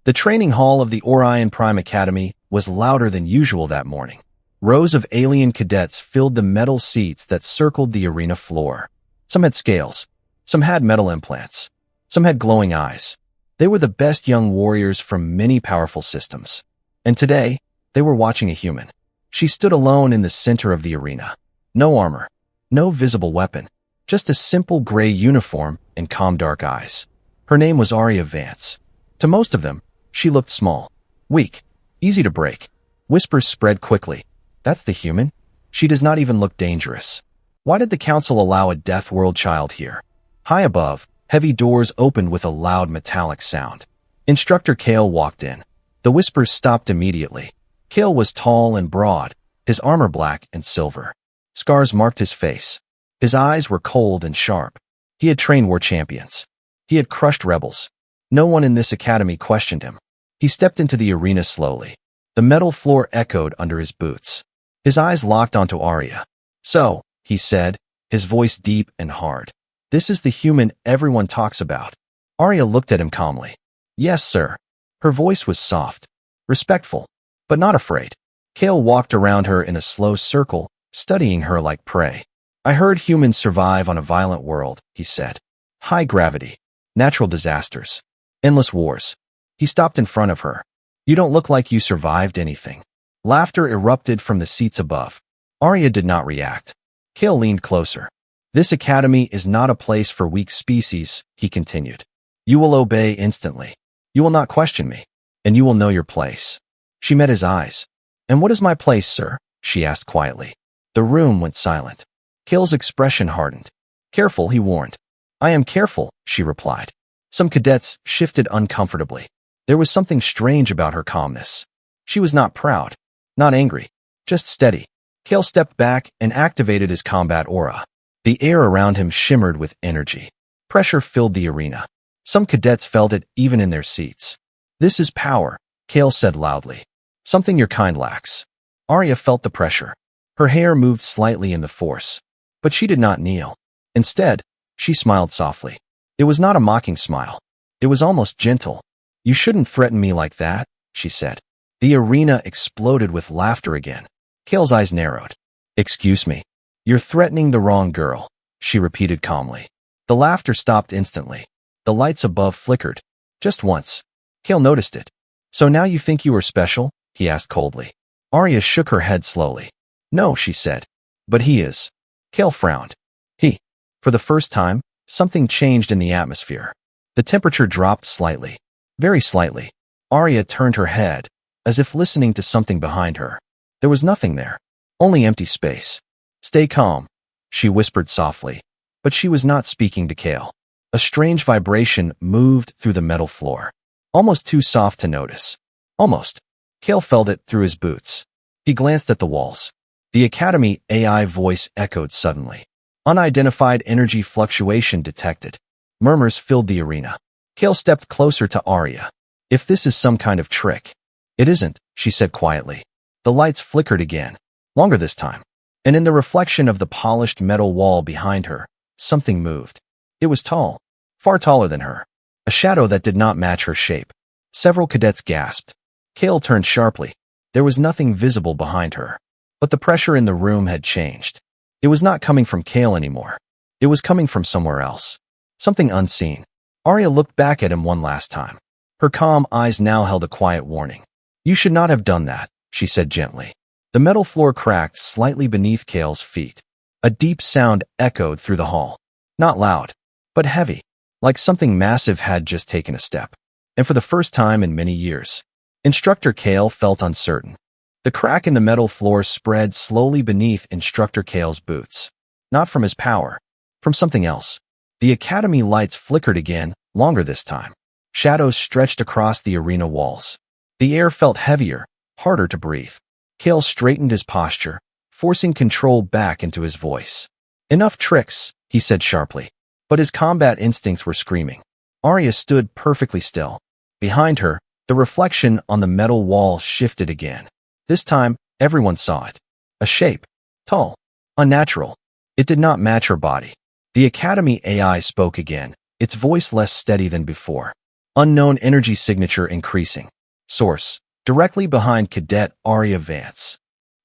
The training hall of the Orion Prime Academy was louder than usual that morning. Rows of alien cadets filled the metal seats that circled the arena floor. Some had scales. Some had metal implants. Some had glowing eyes. They were the best young warriors from many powerful systems. And today, they were watching a human. She stood alone in the center of the arena. No armor. No visible weapon. Just a simple gray uniform and calm dark eyes. Her name was Arya Vance. To most of them, she looked small, weak, easy to break. Whispers spread quickly. That's the human? She does not even look dangerous. Why did the council allow a Deathworld child here? High above, heavy doors opened with a loud metallic sound. Instructor Kale walked in. The whispers stopped immediately. Kale was tall and broad, his armor black and silver. Scars marked his face. His eyes were cold and sharp. He had trained war champions. He had crushed rebels. No one in this academy questioned him. He stepped into the arena slowly. The metal floor echoed under his boots. His eyes locked onto Arya. "So," he said, his voice deep and hard. "This is the human everyone talks about." Arya looked at him calmly. "Yes, sir." Her voice was soft, respectful, but not afraid. Kale walked around her in a slow circle, studying her like prey. "I heard humans survive on a violent world," he said. "High gravity, natural disasters, endless wars." He stopped in front of her. "You don't look like you survived anything." Laughter erupted from the seats above. Arya did not react. Kale leaned closer. "This academy is not a place for weak species," he continued. "You will obey instantly. You will not question me, and you will know your place." She met his eyes. "And what is my place, sir?" she asked quietly. The room went silent. Kale's expression hardened. "Careful," he warned. "I am careful," she replied. Some cadets shifted uncomfortably. There was something strange about her calmness. She was not proud, not angry, just steady. Kale stepped back and activated his combat aura. The air around him shimmered with energy. Pressure filled the arena. Some cadets felt it even in their seats. "This is power," Kale said loudly. "Something your kind lacks." Arya felt the pressure. Her hair moved slightly in the force. But she did not kneel. Instead, she smiled softly. It was not a mocking smile. It was almost gentle. "You shouldn't threaten me like that," she said. The arena exploded with laughter again. Kale's eyes narrowed. "Excuse me. You're threatening the wrong girl," she repeated calmly. The laughter stopped instantly. The lights above flickered. Just once. Kale noticed it. "So now you think you are special?" he asked coldly. Arya shook her head slowly. "No," she said. "But he is." Kale frowned. He. For the first time, something changed in the atmosphere. The temperature dropped slightly. Very slightly. Arya turned her head, as if listening to something behind her. There was nothing there. Only empty space. "Stay calm," she whispered softly. But she was not speaking to Kale. A strange vibration moved through the metal floor. Almost too soft to notice. Almost. Kale felt it through his boots. He glanced at the walls. The Academy AI voice echoed suddenly. Unidentified energy fluctuation detected. Murmurs filled the arena. Kale stepped closer to Arya. "If this is some kind of trick." "It isn't," she said quietly. The lights flickered again, longer this time. And in the reflection of the polished metal wall behind her, something moved. It was tall, far taller than her. A shadow that did not match her shape. Several cadets gasped. Kale turned sharply. There was nothing visible behind her. But the pressure in the room had changed. It was not coming from Kale anymore. It was coming from somewhere else. Something unseen. Arya looked back at him one last time. Her calm eyes now held a quiet warning. "You should not have done that," she said gently. The metal floor cracked slightly beneath Kale's feet. A deep sound echoed through the hall. Not loud, but heavy, like something massive had just taken a step. And for the first time in many years, Instructor Kale felt uncertain. The crack in the metal floor spread slowly beneath Instructor Kale's boots. Not from his power, from something else. The academy lights flickered again, longer this time. Shadows stretched across the arena walls. The air felt heavier, harder to breathe. Kale straightened his posture, forcing control back into his voice. "Enough tricks," he said sharply. But his combat instincts were screaming. Arya stood perfectly still. Behind her, the reflection on the metal wall shifted again. This time, everyone saw it. A shape. Tall. Unnatural. It did not match her body. The Academy AI spoke again, its voice less steady than before. Unknown energy signature increasing. Source: directly behind Cadet Arya Vance.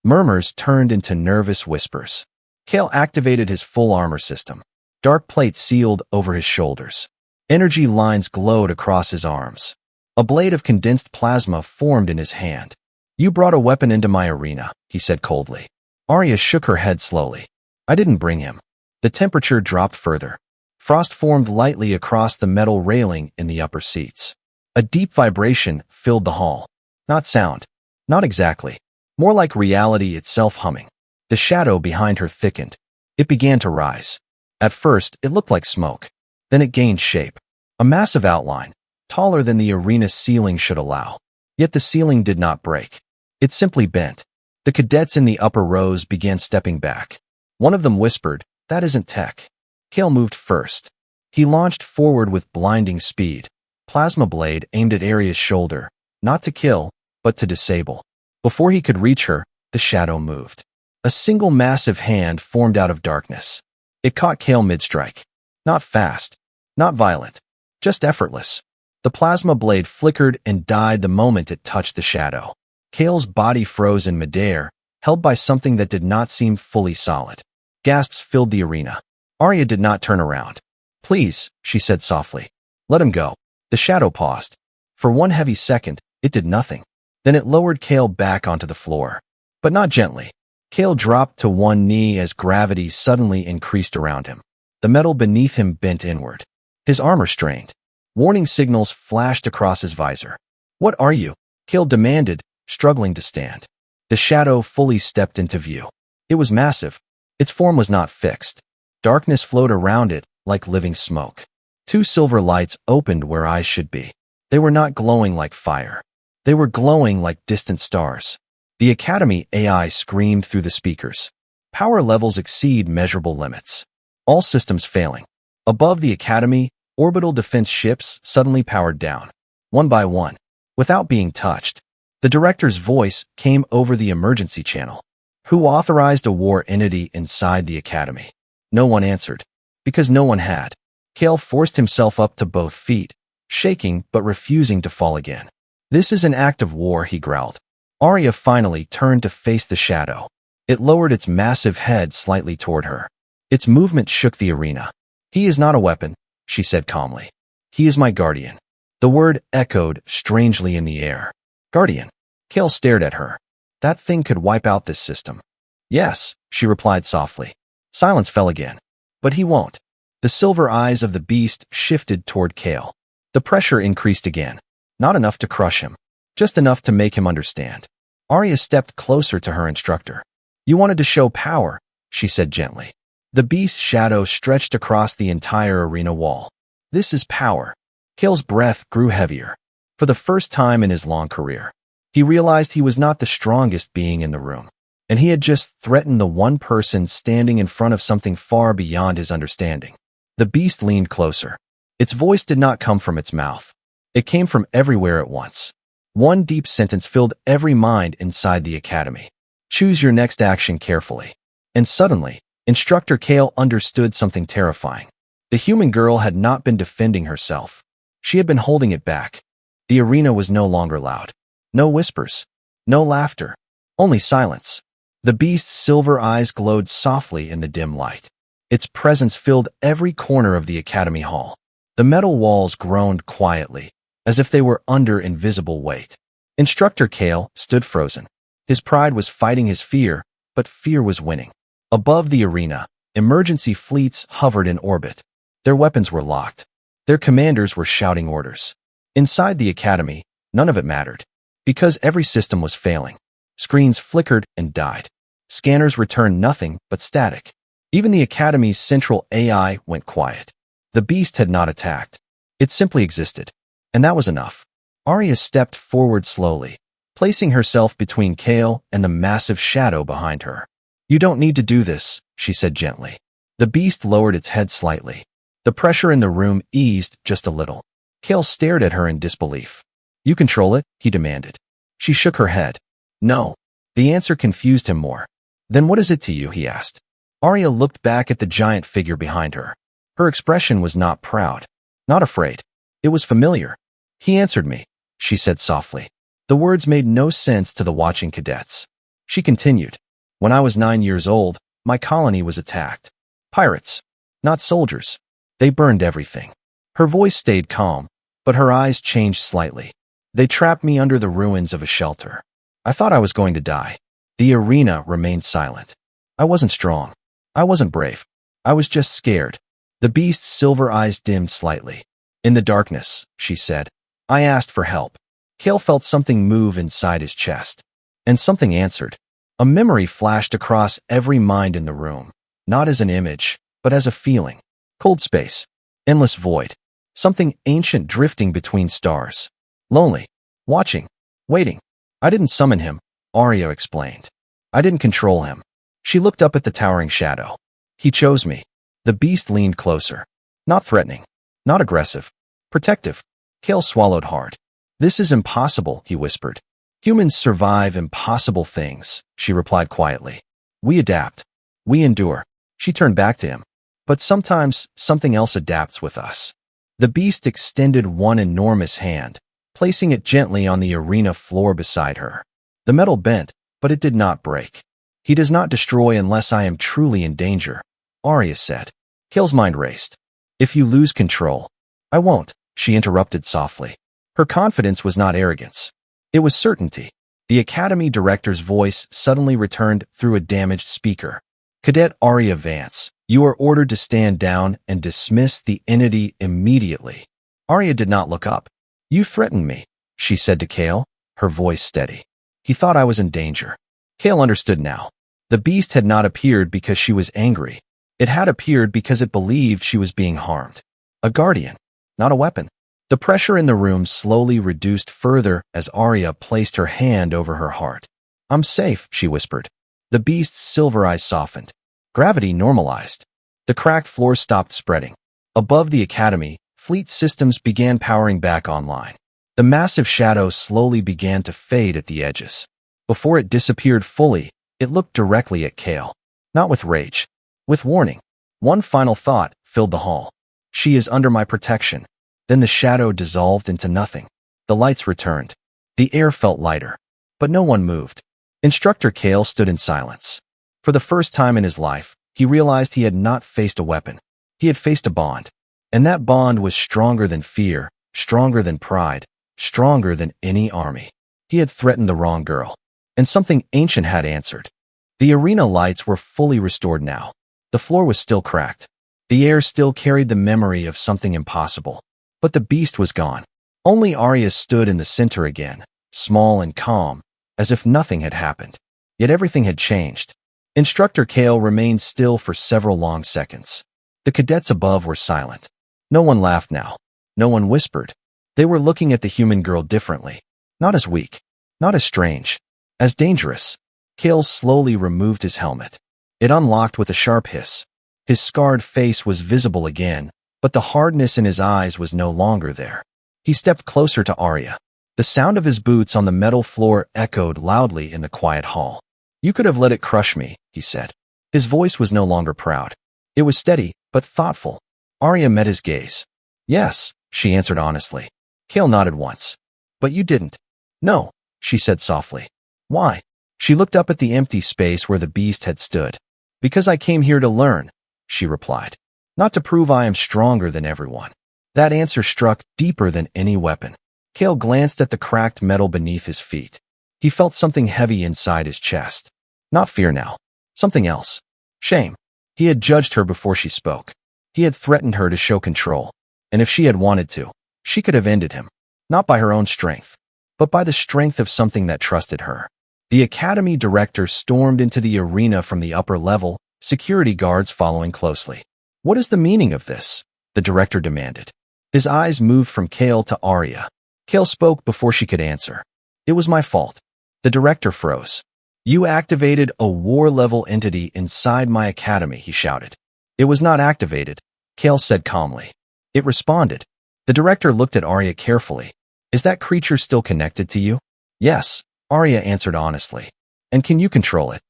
Murmurs turned into nervous whispers. Kale activated his full armor system. Dark plate sealed over his shoulders. Energy lines glowed across his arms. A blade of condensed plasma formed in his hand. "You brought a weapon into my arena," he said coldly. Arya shook her head slowly. "I didn't bring him." The temperature dropped further. Frost formed lightly across the metal railing in the upper seats. A deep vibration filled the hall. Not sound. Not exactly. More like reality itself humming. The shadow behind her thickened. It began to rise. At first, it looked like smoke. Then it gained shape. A massive outline, taller than the arena ceiling should allow. Yet the ceiling did not break. It simply bent. The cadets in the upper rows began stepping back. One of them whispered, "That isn't tech." Kale moved first. He launched forward with blinding speed. Plasma blade aimed at Arya's shoulder, not to kill, but to disable. Before he could reach her, the shadow moved. A single massive hand formed out of darkness. It caught Kale mid-strike. Not fast, not violent, just effortless. The plasma blade flickered and died the moment it touched the shadow. Kale's body froze in midair, held by something that did not seem fully solid. Gasps filled the arena. Arya did not turn around. "Please," she said softly. "Let him go." The shadow paused. For one heavy second, it did nothing. Then it lowered Kale back onto the floor. But not gently. Kale dropped to one knee as gravity suddenly increased around him. The metal beneath him bent inward. His armor strained. Warning signals flashed across his visor. "What are you?" Kale demanded, struggling to stand. The shadow fully stepped into view. It was massive. Its form was not fixed. Darkness flowed around it like living smoke. Two silver lights opened where eyes should be. They were not glowing like fire. They were glowing like distant stars. The Academy AI screamed through the speakers. "Power levels exceed measurable limits. All systems failing." Above the Academy, orbital defense ships suddenly powered down. One by one. Without being touched. The director's voice came over the emergency channel. "Who authorized a war entity inside the Academy?" No one answered. Because no one had. Kale forced himself up to both feet, shaking but refusing to fall again. "This is an act of war," he growled. Arya finally turned to face the shadow. It lowered its massive head slightly toward her. Its movement shook the arena. "He is not a weapon," she said calmly. "He is my guardian." The word echoed strangely in the air. "Guardian?" Kale stared at her. "That thing could wipe out this system." "Yes," she replied softly. Silence fell again. "But he won't." The silver eyes of the beast shifted toward Kale. The pressure increased again. Not enough to crush him. Just enough to make him understand. Arya stepped closer to her instructor. "You wanted to show power," she said gently. The beast's shadow stretched across the entire arena wall. "This is power." Kale's breath grew heavier. For the first time in his long career, he realized he was not the strongest being in the room. And he had just threatened the one person standing in front of something far beyond his understanding. The beast leaned closer. Its voice did not come from its mouth. It came from everywhere at once. One deep sentence filled every mind inside the Academy. "Choose your next action carefully." And suddenly, Instructor Kale understood something terrifying. The human girl had not been defending herself. She had been holding it back. The arena was no longer loud. No whispers. No laughter. Only silence. The beast's silver eyes glowed softly in the dim light. Its presence filled every corner of the Academy Hall. The metal walls groaned quietly, as if they were under invisible weight. Instructor Kale stood frozen. His pride was fighting his fear, but fear was winning. Above the arena, emergency fleets hovered in orbit. Their weapons were locked. Their commanders were shouting orders. Inside the Academy, none of it mattered, because every system was failing. Screens flickered and died. Scanners returned nothing but static. Even the Academy's central AI went quiet. The beast had not attacked. It simply existed. And that was enough. Arya stepped forward slowly, placing herself between Kale and the massive shadow behind her. "You don't need to do this," she said gently. The beast lowered its head slightly. The pressure in the room eased just a little. Kale stared at her in disbelief. "You control it?" he demanded. She shook her head. "No." The answer confused him more. "Then what is it to you?" he asked. Arya looked back at the giant figure behind her. Her expression was not proud, not afraid. It was familiar. He answered me, she said softly. The words made no sense to the watching cadets. She continued, when I was 9 years old, my colony was attacked. Pirates, not soldiers. They burned everything. Her voice stayed calm, but her eyes changed slightly. They trapped me under the ruins of a shelter. I thought I was going to die. The arena remained silent. I wasn't strong. I wasn't brave. I was just scared. The beast's silver eyes dimmed slightly. In the darkness, she said, I asked for help. Cale felt something move inside his chest. And something answered. A memory flashed across every mind in the room, not as an image, but as a feeling. Cold space. Endless void. Something ancient drifting between stars. Lonely. Watching. Waiting. I didn't summon him, Arya explained. I didn't control him. She looked up at the towering shadow. He chose me. The beast leaned closer. Not threatening. Not aggressive. Protective. Cale swallowed hard. This is impossible, he whispered. Humans survive impossible things, she replied quietly. We adapt. We endure. She turned back to him. But sometimes something else adapts with us. The beast extended one enormous hand, placing it gently on the arena floor beside her. The metal bent, but it did not break. He does not destroy unless I am truly in danger, Arya said. Cale's mind raced. If you lose control. I won't, she interrupted softly. Her confidence was not arrogance. It was certainty. The Academy director's voice suddenly returned through a damaged speaker. Cadet Arya Vance, you are ordered to stand down and dismiss the entity immediately. Arya did not look up. You threatened me, she said to Cale, her voice steady. He thought I was in danger. Cale understood now. The beast had not appeared because she was angry. It had appeared because it believed she was being harmed. A guardian, not a weapon. The pressure in the room slowly reduced further as Arya placed her hand over her heart. I'm safe, she whispered. The beast's silver eyes softened. Gravity normalized. The cracked floor stopped spreading. Above the Academy, fleet systems began powering back online. The massive shadow slowly began to fade at the edges. Before it disappeared fully, it looked directly at Cale. Not with rage. With warning. One final thought filled the hall. She is under my protection. Then the shadow dissolved into nothing. The lights returned. The air felt lighter. But no one moved. Instructor Cale stood in silence. For the first time in his life, he realized he had not faced a weapon. He had faced a bond. And that bond was stronger than fear, stronger than pride, stronger than any army. He had threatened the wrong girl. And something ancient had answered. The arena lights were fully restored now. The floor was still cracked. The air still carried the memory of something impossible. But the beast was gone. Only Arya stood in the center again, small and calm, as if nothing had happened. Yet everything had changed. Instructor Cale remained still for several long seconds. The cadets above were silent. No one laughed now. No one whispered. They were looking at the human girl differently. Not as weak. Not as strange. As dangerous. Cale slowly removed his helmet. It unlocked with a sharp hiss. His scarred face was visible again, but the hardness in his eyes was no longer there. He stepped closer to Arya. The sound of his boots on the metal floor echoed loudly in the quiet hall. You could have let it crush me, he said. His voice was no longer proud. It was steady, but thoughtful. Arya met his gaze. Yes, she answered honestly. Cale nodded once. But you didn't. No, she said softly. Why? She looked up at the empty space where the beast had stood. Because I came here to learn, she replied. Not to prove I am stronger than everyone. That answer struck deeper than any weapon. Cale glanced at the cracked metal beneath his feet. He felt something heavy inside his chest. Not fear now. Something else. Shame. He had judged her before she spoke. He had threatened her to show control. And if she had wanted to, she could have ended him. Not by her own strength, but by the strength of something that trusted her. The Academy director stormed into the arena from the upper level, security guards following closely. What is the meaning of this? The director demanded. His eyes moved from Cale to Arya. Cale spoke before she could answer. It was my fault. The director froze. You activated a war-level entity inside my academy, he shouted. It was not activated, Cale said calmly. It responded. The director looked at Arya carefully. Is that creature still connected to you? Yes, Arya answered honestly. And can you control it?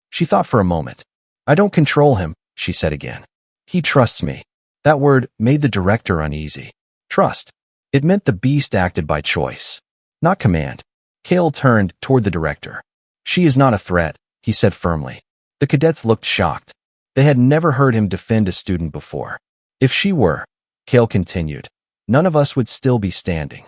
She thought for a moment. I don't control him, she said again. He trusts me. That word made the director uneasy. Trust. It meant the beast acted by choice, not command. Kale turned toward the director. She is not a threat, he said firmly. The cadets looked shocked. They had never heard him defend a student before. If she were, Kale continued, none of us would still be standing.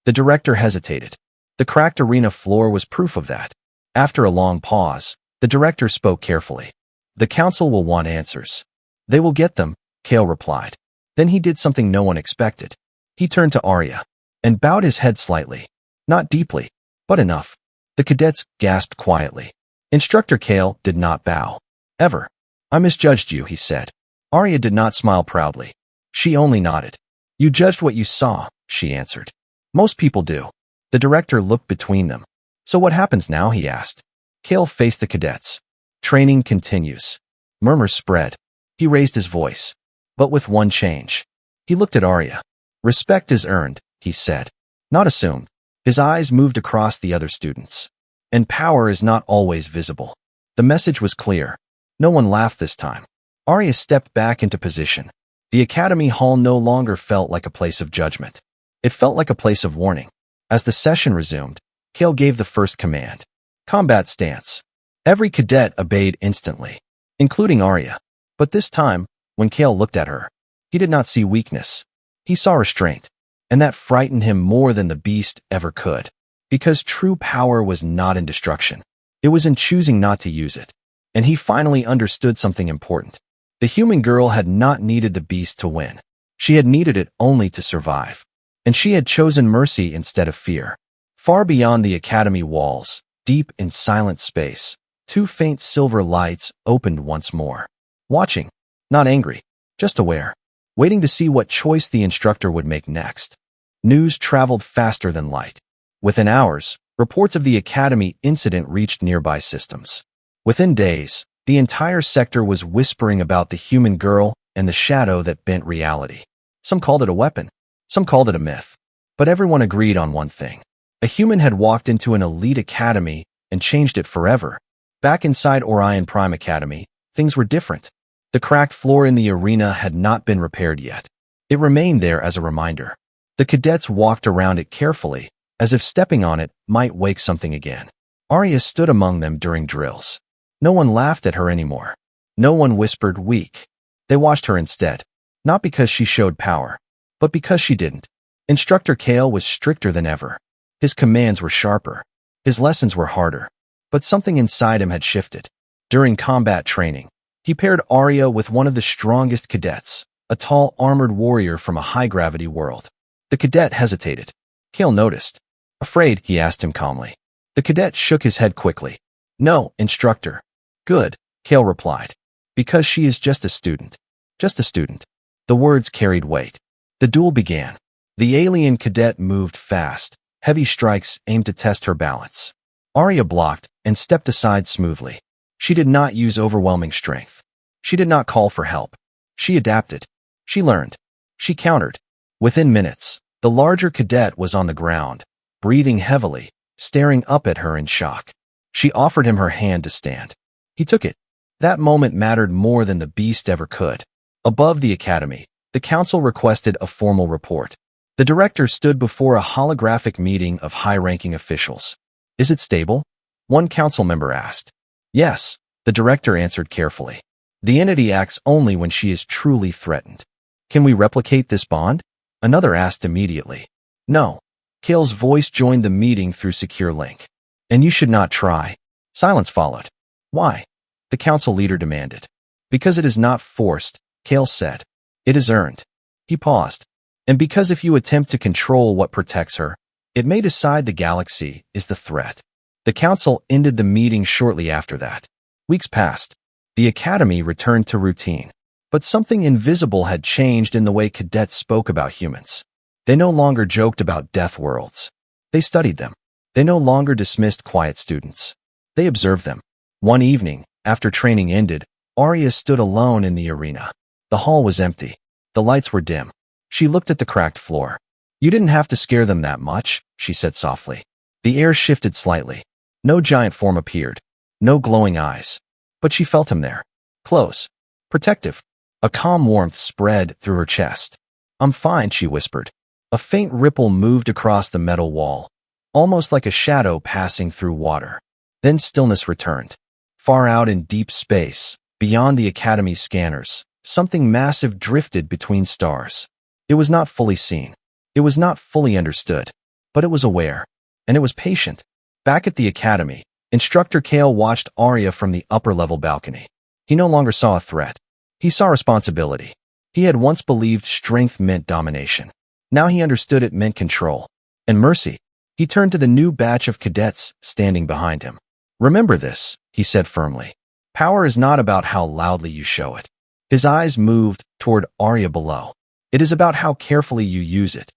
The director hesitated. The cracked arena floor was proof of that. After a long pause, the director spoke carefully. The council will want answers. They will get them, Kale replied. Then he did something no one expected. He turned to Arya and bowed his head slightly. Not deeply, but enough. The cadets gasped quietly. Instructor Kale did not bow. Ever. I misjudged you, he said. Arya did not smile proudly. She only nodded. You judged what you saw, she answered. Most people do. The director looked between them. So what happens now, he asked. Kale faced the cadets. Training continues. Murmurs spread. He raised his voice, but with one change. He looked at Arya. Respect is earned, he said. Not assumed. His eyes moved across the other students. And power is not always visible. The message was clear. No one laughed this time. Arya stepped back into position. The academy hall no longer felt like a place of judgment. It felt like a place of warning. As the session resumed, Kale gave the first command. Combat stance. Every cadet obeyed instantly, including Arya. But this time, when Kale looked at her, he did not see weakness. He saw restraint. And that frightened him more than the beast ever could. Because true power was not in destruction. It was in choosing not to use it. And he finally understood something important. The human girl had not needed the beast to win. She had needed it only to survive. And she had chosen mercy instead of fear. Far beyond the academy walls, deep in silent space, two faint silver lights opened once more. Watching, not angry, just aware, waiting to see what choice the instructor would make next. News traveled faster than light. Within hours, reports of the academy incident reached nearby systems. Within days, the entire sector was whispering about the human girl and the shadow that bent reality. Some called it a weapon. Some called it a myth. But everyone agreed on one thing. A human had walked into an elite academy and changed it forever. Back inside Orion Prime Academy, things were different. The cracked floor in the arena had not been repaired yet. It remained there as a reminder. The cadets walked around it carefully, as if stepping on it might wake something again. Arya stood among them during drills. No one laughed at her anymore. No one whispered weak. They watched her instead, not because she showed power, but because she didn't. Instructor Kale was stricter than ever. His commands were sharper. His lessons were harder. But something inside him had shifted. During combat training, he paired Arya with one of the strongest cadets, a tall armored warrior from a high-gravity world. The cadet hesitated. Kale noticed. Afraid, he asked him calmly. The cadet shook his head quickly. No, instructor. Good, Kale replied. Because she is just a student. Just a student. The words carried weight. The duel began. The alien cadet moved fast. Heavy strikes aimed to test her balance. Arya blocked and stepped aside smoothly. She did not use overwhelming strength. She did not call for help. She adapted. She learned. She countered. Within minutes, the larger cadet was on the ground, breathing heavily, staring up at her in shock. She offered him her hand to stand. He took it. That moment mattered more than the beast ever could. Above the academy, the council requested a formal report. The director stood before a holographic meeting of high-ranking officials. Is it stable? One council member asked. Yes, the director answered carefully. The entity acts only when she is truly threatened. Can we replicate this bond? Another asked immediately. No. Kale's voice joined the meeting through secure link. And you should not try. Silence followed. Why? The council leader demanded. Because it is not forced, Kale said. It is earned. He paused. And because if you attempt to control what protects her, it may decide the galaxy is the threat. The council ended the meeting shortly after that. Weeks passed. The academy returned to routine. But something invisible had changed in the way cadets spoke about humans. They no longer joked about Deathworlds. They studied them. They no longer dismissed quiet students. They observed them. One evening, after training ended, Arya stood alone in the arena. The hall was empty. The lights were dim. She looked at the cracked floor. You didn't have to scare them that much, she said softly. The air shifted slightly. No giant form appeared. No glowing eyes. But she felt him there. Close. Protective. A calm warmth spread through her chest. I'm fine, she whispered. A faint ripple moved across the metal wall, almost like a shadow passing through water. Then stillness returned. Far out in deep space, beyond the Academy's scanners, something massive drifted between stars. It was not fully seen. It was not fully understood. But it was aware. And it was patient. Back at the Academy, Instructor Kale watched Arya from the upper-level balcony. He no longer saw a threat. He saw responsibility. He had once believed strength meant domination. Now he understood it meant control. And mercy. He turned to the new batch of cadets standing behind him. "Remember this," he said firmly. "Power is not about how loudly you show it." His eyes moved toward Arya below. "It is about how carefully you use it."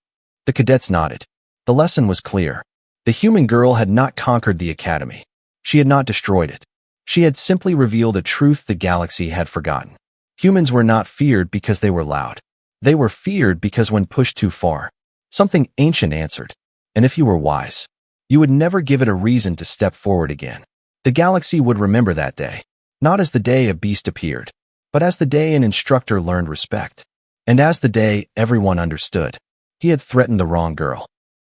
The cadets nodded. The lesson was clear. The human girl had not conquered the Academy. She had not destroyed it. She had simply revealed a truth the galaxy had forgotten. Humans were not feared because they were loud. They were feared because when pushed too far, something ancient answered. And if you were wise, you would never give it a reason to step forward again. The galaxy would remember that day, not as the day a beast appeared, but as the day an instructor learned respect. And as the day everyone understood. He had threatened the wrong girl.